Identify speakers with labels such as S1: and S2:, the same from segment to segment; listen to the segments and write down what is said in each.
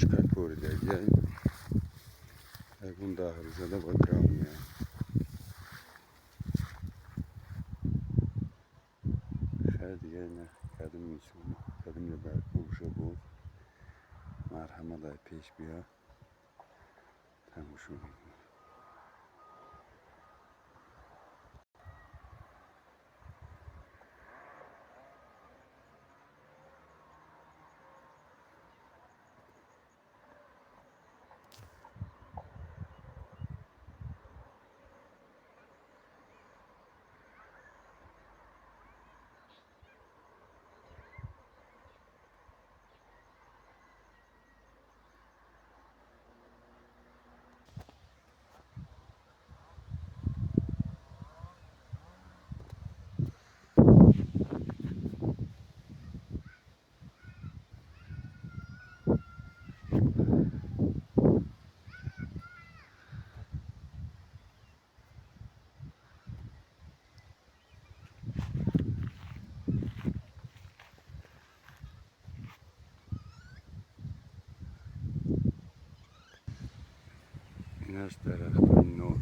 S1: شکر کوریده گیای اگون داخل زده با درام خیلی دیگه نه کدوم میشون کدوم یه بر بوشه بود مرحمه دای پیش بیا تموشون این از درخت های نوک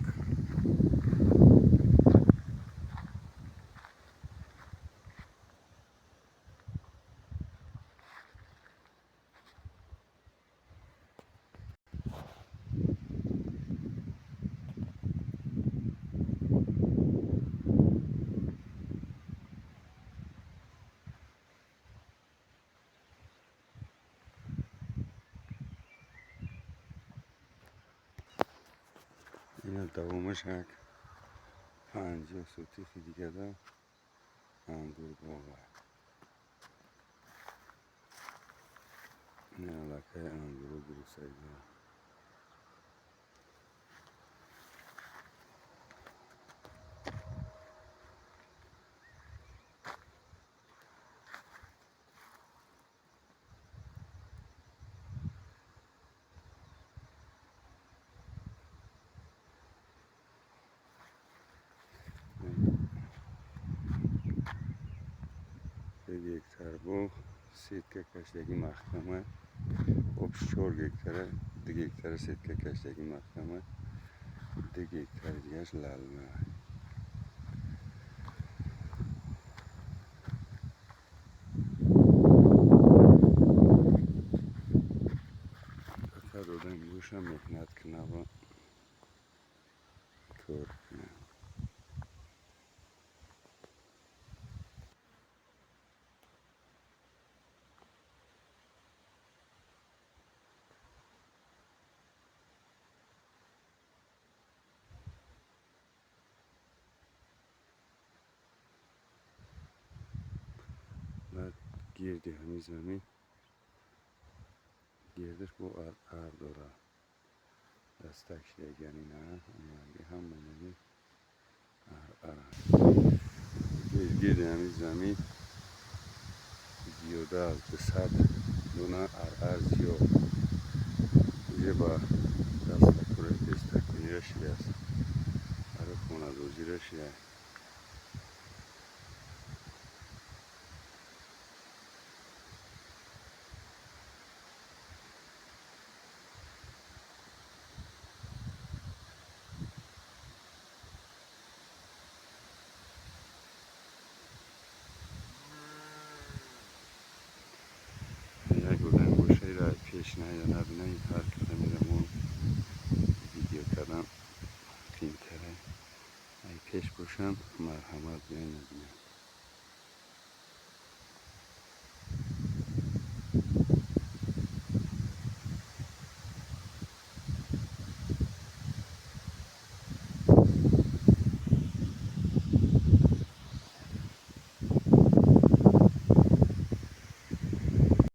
S1: این دومش هک 50 سوتیخی دیگه ده انگور باغه این علاقه انگور بروسایی ده یک تر سیتکه کشتگی محکمه obşor gektare دیگه gektare سیتکه کشتگی محکمه دیگه gektare دیگهش للمه بکر دادن گوشم مهنت کنه و کار کنه بعد گیردی همی زمین گیردش bu ardora destek şeygenine هم منوی گیردی همی زمین گیودال به صد دونا ارزیو یه با دست کوره دستکی رشی است برای خونه روزی رشی یک بودن گوشه را پیش نیاند نه هر کده میرمون ویدیو کردم فیلم کرده ای پیش باشم مرحمت بیاین